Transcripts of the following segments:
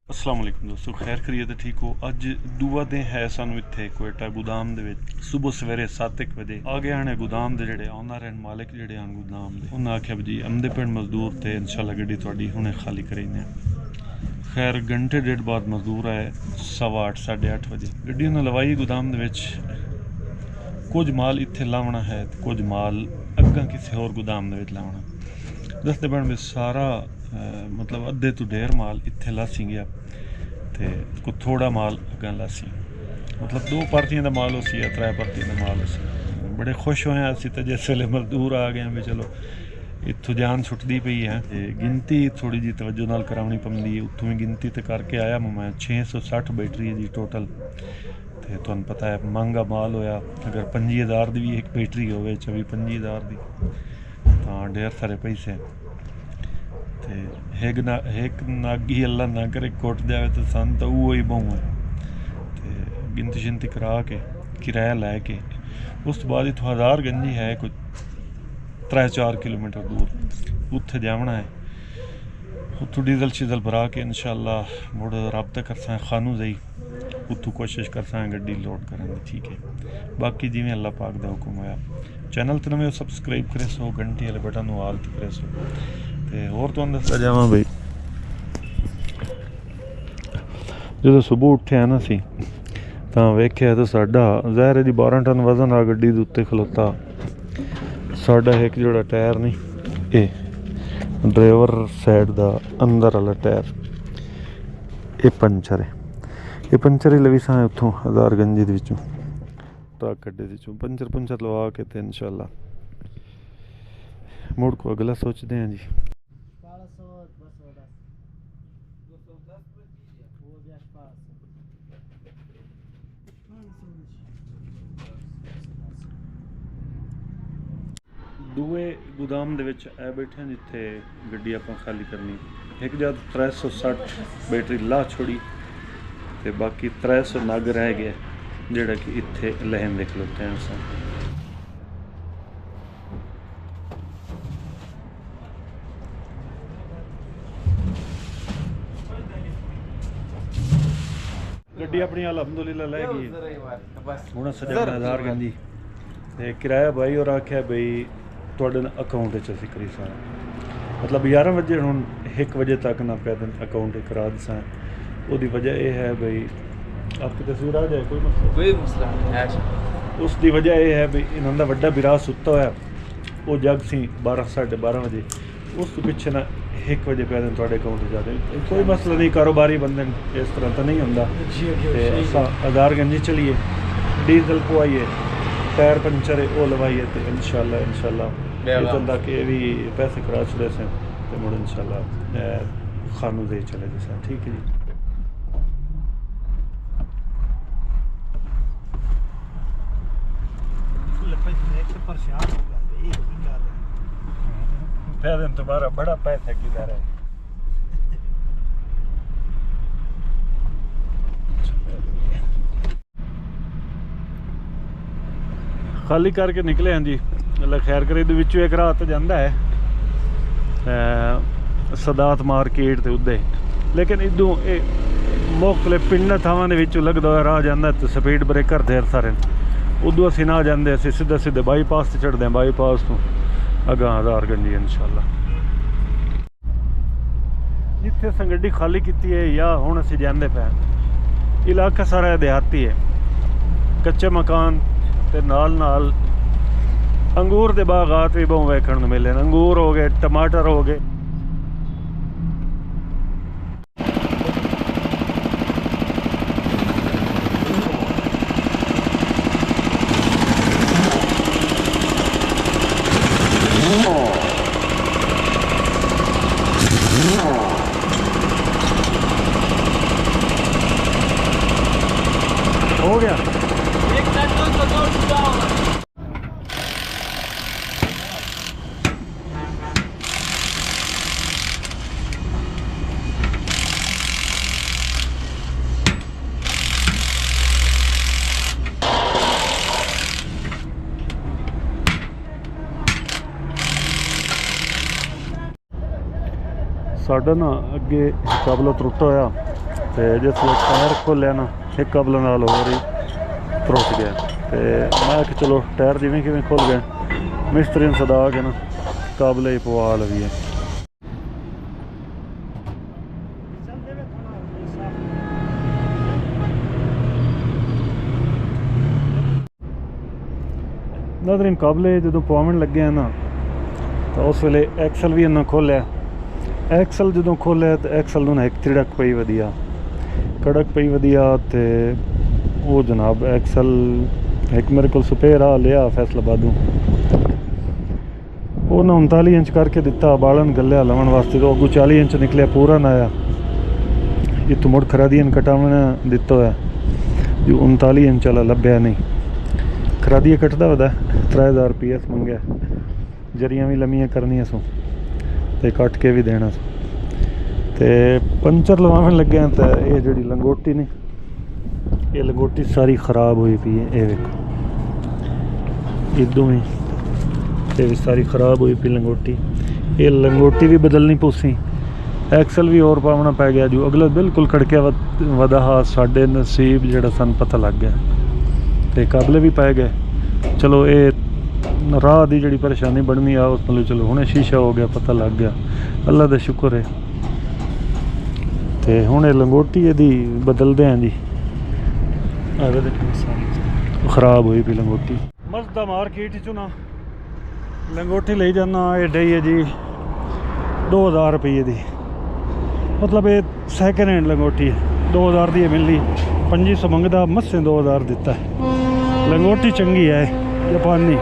अस्सलाम वालेकुम दोस्तों, खैर करिए तो ठीक हो। अज दूआ दिन है सानू इत्थे कोयटा गोदाम दे विच सुबह सवेरे 7 बजे आ गए हैं गोदाम दे जेहड़े ऑनर हैं मालिक जेहड़े हैं गोदाम दे। उन्हें आख्या जी आमदे पिंड मजदूर थे इंशाल्लाह गड्डी तुहाडी हुणे खाली कराइने। खैर घंटे डेढ़ बाद मजदूर आए 8:15 8:30 बजे गड्डी उन्हें लवाई गोदाम दे विच। कुछ माल इत्थे लावना है ते कुछ माल अग्गां किसी होर गोदाम दे विच लावना। दसदे पिंड विच सारा मतलब अद्धे तो ढेर माल इत्थे लासी गया ते कुछ थोड़ा माल अग्गां लासी। मतलब 2 पार्टियां दा माल उसी या 3 पार्टियां दा माल उसी। बड़े खुश होए असीं ते जिस वेले मजदूर आ गए भी चलो इत्थों जान छुटदी पई है ते गिनती थोड़ी जी तवज्जो नाल करावनी पौंदी है। उत्थों भी गिनती ते करके आया मैं 660 बैटरी है जी टोटल। ते तुहानूं पता है महंगा माल होया, अगर 25,000 दी भी एक बैटरी होवे 24-25,000 दी तां ढेर सारे पैसे। ते एक नग ही अल्लाह ना करे कुट जाए तो सन तो वो ही बहु है। ते गिनती शिनती करा के किराया लैके उस तो बाद इत्थों हज़ार गंजी है कुछ 3-4 किलोमीटर दूर उत्थे जावना है। उत्थों डीजल शीजल भरा के इंशाल्लाह मुड़ रबता करसा खानू जाई उत्थों कोशिश करसा गड्डी लोड करने। ठीक है, बाकी जिमें अल्लाह पाक दा हुक्म होया। चैनल तो नवे सबसक्राइब करे सो, घंटी वाले बटन आल ते करे सो। ते होर तुहानूं दसदा जावां बई ਜਦੋਂ ਸੁਬਹ ਉੱਠਿਆ ਨਾ ਸੀ ਤਾਂ ਵੇਖਿਆ ਤਾਂ ਸਾਡਾ ਜ਼ਾਹਿਰ ਜੀ 12 ਟਨ ਵਜ਼ਨ ਆ ਗੱਡੀ ਦੇ ਉੱਤੇ ਖਲੋਤਾ। ਸਾਡਾ ਇੱਕ ਜਿਹੜਾ ਟਾਇਰ ਨਹੀਂ ਇਹ ਡਰਾਈਵਰ ਸਾਈਡ ਦਾ ਅੰਦਰ ਵਾਲਾ ਟਾਇਰ ਇਹ ਪੰਚਰ ਹੈ। ਇਹ ਪੰਚਰ ਹੀ ਲਵੀ ਸਾਂ ਉੱਥੋਂ ਹਜ਼ਾਰ ਗੰਜੀ ਦੇ ਵਿੱਚੋਂ ਟਰੱਕ ਗੱਡੇ ਦੇ ਵਿੱਚੋਂ ਪੰਚਰ ਲਵਾ ਕੇ ਤੇ ਇਨਸ਼ਾਅੱਲਾ ਮੁੜ ਕੋ ਅਗਲਾ ਸੋਚਦੇ ਹਾਂ ਜੀ। दूए गोदाम दे विच ए बैठे हैं जिथे गड्डी आपां खाली करनी। एक जद 360 बैटरी ला छोड़ी ते बाकी 300 नग रह गए जेड़ा कि इत्थे लहन दे खलोते हैं असां। गड्डी अपनी अलहमदुलिल्लाह लै गई हुण सजा 1000 गंजी ते किराया भाई और आख्या बई ਤੁਹਾਡੇ ਅਕਾਊਂਟ ਵਿੱਚ ਅਸੀਂ ਕਰੀ ਸਾਂ। ਮਤਲਬ 11 ਵਜੇ ਹੁਣ 1 ਵਜੇ ਤੱਕ ਨਾ ਪੈਦਨ ਅਕਾਊਂਟ ਕਰਾ ਦਸਾਂ। ਉਹਦੀ ਵਜ੍ਹਾ ਇਹ ਹੈ ਬਈ ਆਪਕੀ ਤਸਵੀਰ ਆ ਜਾਏ ਕੋਈ ਮਸਲਾ ਨਹੀਂ। ਉਸ ਦੀ ਵਜ੍ਹਾ ਇਹ ਹੈ ਬਈ ਇਹਨਾਂ ਦਾ ਵੱਡਾ ਵਿਰਾਜ ਸੁੱਤਾ ਹੋਇਆ ਉਹ ਜਗ ਸੀ 12-12:30 ਵਜੇ। ਉਸ ਤੋਂ ਪਿੱਛੇ ਨਾ 1 ਵਜੇ ਪੈਦਨ ਤੁਹਾਡੇ ਅਕਾਊਂਟ 'ਚ ਜਾਦੇ ਕੋਈ ਮਸਲਾ ਨਹੀਂ। ਕਾਰੋਬਾਰੀ ਬੰਦੇ ਇਸ ਤਰ੍ਹਾਂ ਤਾਂ ਨਹੀਂ ਹੁੰਦਾ। ਤੇ ਅਸਾਂ ਹਜ਼ਾਰ ਗੰਜੀ ਚਲੀਏ ਡੀਜ਼ਲ ਪਵਾਈਏ टायर पंचर है वो लवाइए तो इंशाल्लाह इतना कि भी पैसे करा छड़े से तो मुड़ इंशाल्लाह खानू दे चले जैसा। ठीक है जी। तुम्हारा बड़ा पैसा किधर है? खाली करके निकले हैं जी। अल्लाह खैर करे दे विचों एक रात जाता है सदात मार्केट ते उदे, लेकिन इदों मुख्तलिफ पिंडां थावां दे विचों लगदा होया राह जांदा ते स्पीड ब्रेकर ढेर सारे उदों असीं ना जांदे असीं सीधे बाईपास ते चढ़दे हैं। बाईपास तो अगां हज़ार गंजी इंशाल्लाह जिथे असीं गड्डी खाली कीती है या हुण असीं जांदे पे। इलाका सारा देहाती है, कच्चे मकान ते नाल अंगूर दे बागात भी बहुत वेखण नूं मिले। अंगूर हो गए, टमाटर हो गए। हो गया साडा ना अगे चावला त्रुट्टा होया तो जिस टायर खोलिया ना एक कबल नाल हो रही त्रुट गया। तो मैं कि चलो टायर जिमें किमें खुल गए, मिस्त्री ने सदा के ना कबल ही पवा लवी है। नाज़रीन काबले जो पवान लगे हैं ना तो उस वेले एक्सल भी इन्ना खोलिया, एक्सल जो खोलिया तो एक्सल ने एक तिड़क पई वधिया, कड़क पई वधिया। तो वो जनाब एक्सल एक मेरे को स्पेयर आ लिया फैसलाबादों, उन्हें 39 इंच करके दिता बालन गलिया लवन वास्ते, तो अगू 40 इंच निकलिया पूरा ना आया। इतों मुड़ खरादियन कटावन दिता है जो 39 इंच वाला लभ्या नहीं, खरादिया कटदा वदा 3000 रुपये मंगया, जरियां भी लम्मियां करनियां सो ते कट के भी देना सो। ते पंचर लवावन लगे हैं तो ये जी लंगोटी ने, ये लंगोटी सारी खराब हुई पी है, ये वेखो इदों ही ये भी सारी खराब हुई पी लंगोटी, ये लंगोटी भी बदलनी पूसी, एक्सल भी और पावना पै गया जो अगला बिल्कुल खड़किया वदा हा। साडे नसीब जड़ा सन पता लग गया तो काबले भी पै गए। चलो ये राह की जी परेशानी बननी आ उस मतलब चलो हुणे शीशा हो गया, पता लग गया, अल्लाह का शुक्र है। तो हुणे लंगोटी यदी बदलते हैं जी, खराब हुई पी लंगोटी। मसदा मार्केट चो ना लंगोटी ले जाना, ये डई है जी 2000 रुपये की, मतलब ये सैकेंड हैंड लंगोटी है, 2000 की मिली, 2500 मंगदा, मस्से 2000 दिता है। लंगोटी चंगी है जापानी।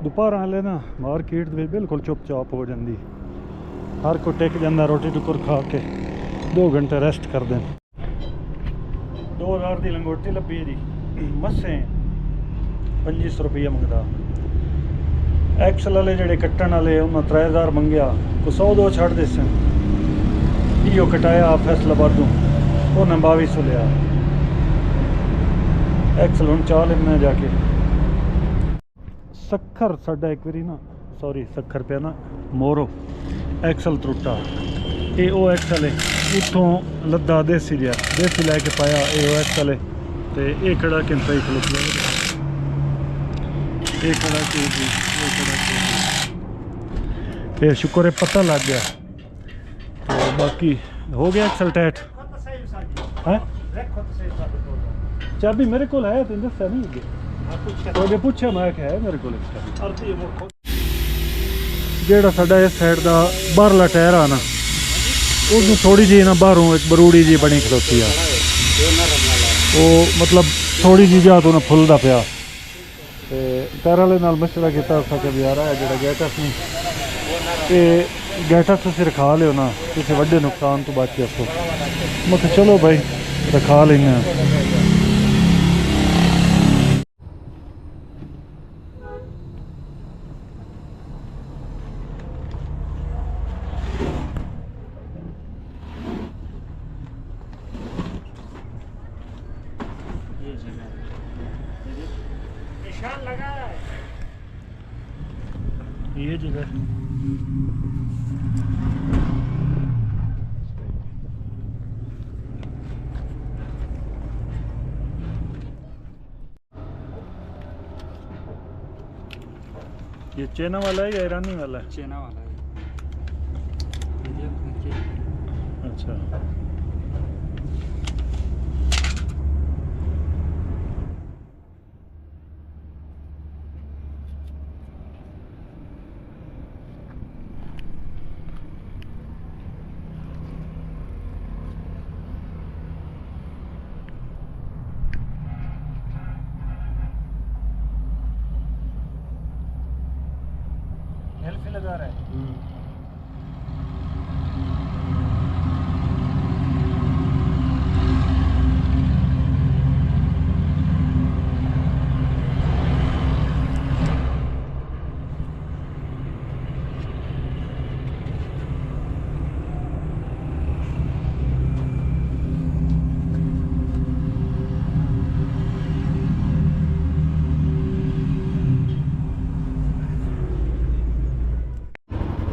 दोपहर वाले ना मार्केट बिल्कुल चुप चाप हो जाती, हर कोई टिक जाता रोटी टुकर खा के 2 घंटे रेस्ट कर दें। 2000 की लंगोटी लभी जी, मस्से 2500 रुपये मंगता। एक्सल वाले जोड़े कट्टन वाले उन्हें 3000 मंगया, को 100-2 छड़ दे सन, इो कटाया फैसलाबादों, उन्हें 2200 लिया। एक्सल हूँ चाह लेना जाके सखर साडा एक बारी ना, सॉरी सखर पे ना मोरो एक्सल त्रुटा, ये ओ एक्सल है उतों लद्दा देसी लिया, देसी लैके पाया ये ओ एक्सल है। तो ये कड़ा कि सही खलोती है, ये कड़ा के जी, ये कड़ा के, ये शुक्र है पता लग गया। तो बाकी हो गया एक्सल टाइट है। चाबी मेरे को है, तो दसा नहीं अगे तो पूछा मैं क्या है मेरे को। जेड़ा साडा इस साइड का बाहरला टायर आ ना, उसमें थोड़ी जी ना बाहरों एक बरूड़ी जी बनी खलोती है, वो मतलब थोड़ी जी जा तो फुलदा पिया। टायर वाले नाल मशवरा किया कि यार है जो गैटस नहीं, ये गैटस तुम रखा लियो ना, किसी वड्डे नुकसान तो बच जाओ। मैं चलो भाई रखा लेना। निशान लगा है ये जगह ये चाइना वाला है या ईरानी वाला है? चाइना वाला है। अच्छा सेल्फी लगा रहा है।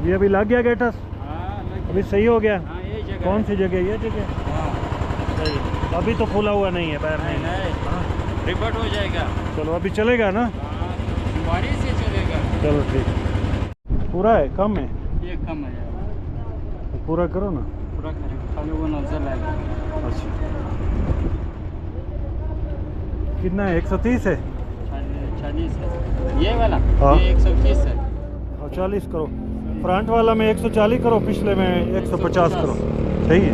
ये अभी लग गया गेटस, अभी सही हो गया। हाँ, ये जगह कौन है। सी जगह, ये जगह? हाँ, सही। अभी तो खुला हुआ नहीं है पैर नहीं नहीं। नहीं रिपोर्ट हो जाएगा। चलो अभी चलेगा ना? हाँ, सवारी से चलेगा। चलो ठीक। पूरा है कम है? ये कम है यार, तो पूरा करो ना। पूरा करेंगे, खाली वो नजर आएगा। अच्छा कितना है? 130 है 40 है ये वाला। हाँ। ये 130 है। और 40 करो। फ्रंट वाला में 140 करो, पिछले में 150 करो। सही है।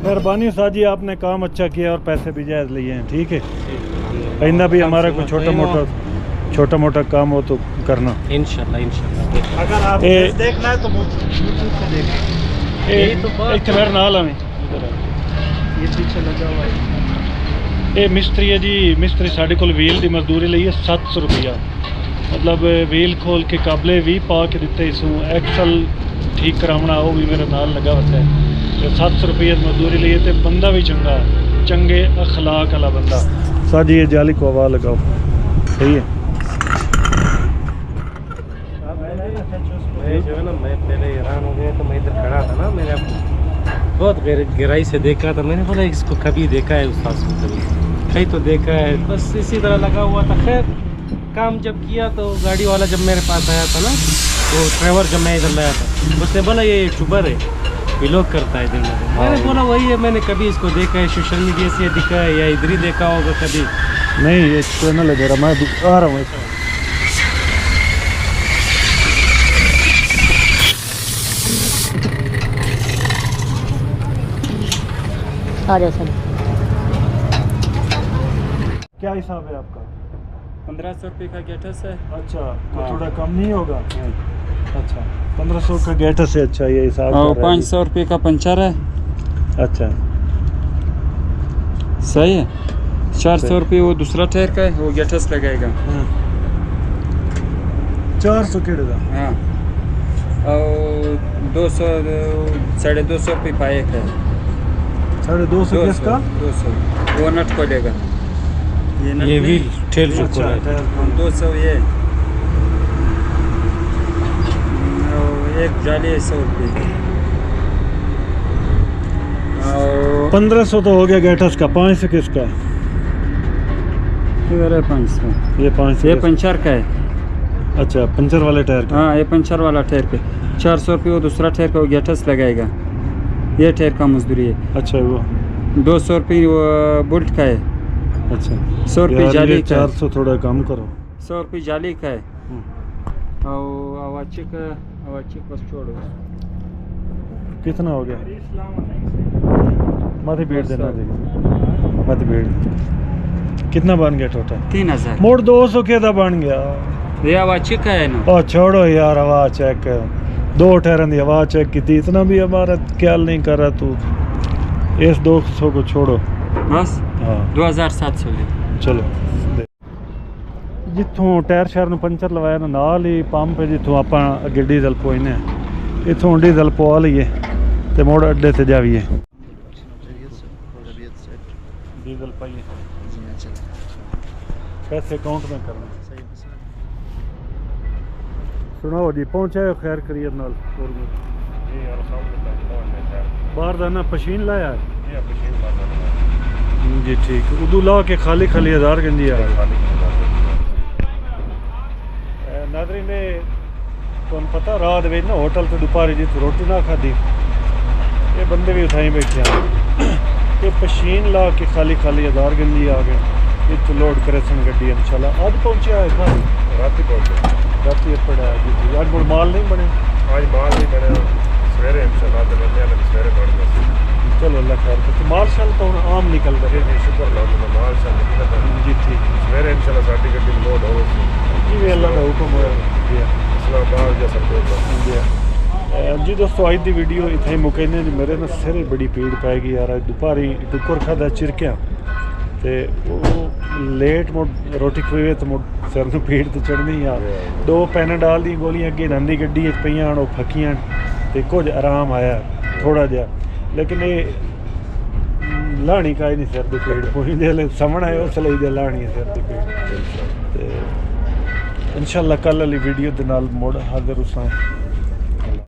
मेहरबानी साजी, आपने काम अच्छा किया और पैसे भी जायज़ लिए हैं। ठीक है, आइंदा भी हमारा कोई छोटा मोटा काम हो तो करना इंशाल्लाह। अगर आप ए- देखना है तो यूट्यूब पे देखें। यही तो बात एक मेरे नाल हमें ये पीछे लगा हुआ है। ये मिस्त्री है जी, मिस्त्री साढ़े को व्हील की मजदूरी ली है 700 रुपया। मतलब व्हील खोल के काबले भी पा के दिते, इसू एक्सल ठीक करावना वो भी मेरे नाल लगा होता है। 700 रुपये मजदूरी ली है, बंदा भी चंगा, चंगे अखलाक वाला बंदा। साजी ये जाली को हवा लगाओ, सही है। जो है ना, मैं पहले हैरान हो गया तो मैं इधर खड़ा था ना, मैंने बहुत गहराई से देखा था। मैंने बोला इसको कभी देखा है उस्ताद को, कहीं तो देखा है। बस इसी तरह लगा हुआ था। खैर काम जब किया तो गाड़ी वाला जब मेरे पास आया था ना, तो ड्राइवर जब मैं इधर लाया था, उसने बोला ये यूट्यूबर है, व्लॉग करता है इधर में। मैंने बोला वही है, मैंने कभी इसको देखा है, सोशल मीडिया से दिखा है या इधर ही देखा होगा कभी। नहीं ये चैनल है जरा, मैं आ रहा हूँ। आ जाओ सर। क्या हिसाब है आपका? 1500 रुपये का गेटस है। अच्छा तो हाँ। थोड़ा कम नहीं होगा? अच्छा 1500 का गेटस है। अच्छा ये हिसाब और कर रहा है 500 रुपये का पंचर है। जी। अच्छा सही है। 400 रुपये वो दूसरा टायर का है, वो गेटस लगाएगा। 400 केड़े का? हाँ, और 200 250 रुपये पाए का है। 250 किसका? 200 वो नट को लेगा। ये व्हील ठेल जो अच्छा खोला है। टायर 200 ये और एक जाली 100 रुपये। और 1500 तो हो गया गेटस का। 500 किसका? किधर है 500? ये 500 ये पंचर का है। अच्छा पंचर वाले टायर का। हाँ, ये पंचर वाला टायर पे 400 रुपये वो दूसरा टायर का वो गेटस लगाएगा। ये टायर का मजदूरी है। अच्छा वो 200 रुपये वो बोल्ट का है। अच्छा 100 रुपये यार जाली ये का है। 400 थोड़ा कम करो। 100 रुपये जाली का है। हम्म। और अवाची बस छोड़ो। कितना हो गया? मत भीड़ देना देखो, मत भीड़। कितना बन गया टोटल? 3000। मोड़ 200 के दा बन गया। ये अवाची का है ना। ओ छोड़ो यार, हवा चेक 2 टायरों की हवा चेक की थी, इतना भी हमारा ख्याल नहीं कर रहा तू। इस 200 को छोड़ो। बस हाँ 2700 ले। चलो जितों टायर शहर में पंचर लवाया ना, नाल ही पंप है जितों आप अगे डीजल पोने, इतों डीजल पवा लीए तो मोड़ अड्डे से जाइए डीजल पाइए। पैसे अकाउंट में करना। सुनाओ जी, पहुंचे खैर करियर नाल? बाहर जाना पशीन लाया है जी। ठीक उदू ला के खाली 1000 गंजी आ नादरीन ने तुहानू पता रात में ना होटल तो दोपहर जित रोटी ना खाधी ये बंदे भी उठाई बैठे हैं ये पशीन ला के खाली खाली आधार गंजी आ गए इतने लोड करे सन गड्डी इंशाल्लाह आज पहुंचा है घर रात पहुंचे रात पड़ा जी आज मुड़ माल नहीं बने आज माल नहीं बने सवेरे इंशाल्लाह तो बंदे ने सवेरे बढ़ गए चलो अल्लाह खैर तो माल शाल तो हुण आम निकल रहे जी शुक्र अल्लाह माल शाल निकल जी ठीक सवेरे इंशाल्लाह साडी गड्डी लोड हो जिवें अल्लाह दा हुक्म होया जी इस्लामाबाद जा सकते जी दोस्तों अज दी वीडियो इत्थे मुकैने मेरे ना सिर बड़ी पीड़ पै गई यार दोपहरी टुकर खादा चिरकिया ते लेट मुड़ रोटी खुए तो मुड़ सिर नूं पीड़ तो चढ़नी आ 2 पैनाडाल दी गोलियां अगे नंदी गड्डी पईयां ओह फकियां ते कुछ आराम आया थोड़ा जिहा लेकिन ये लानी का ही नहीं सिर दी पीड़ पूरी जेल्लै समण आए उस लेई लानी सिर दी पीड़ ते इंशाल्लाह कल वाली वीडियो दे नाल मुड़ हाज़र हुसां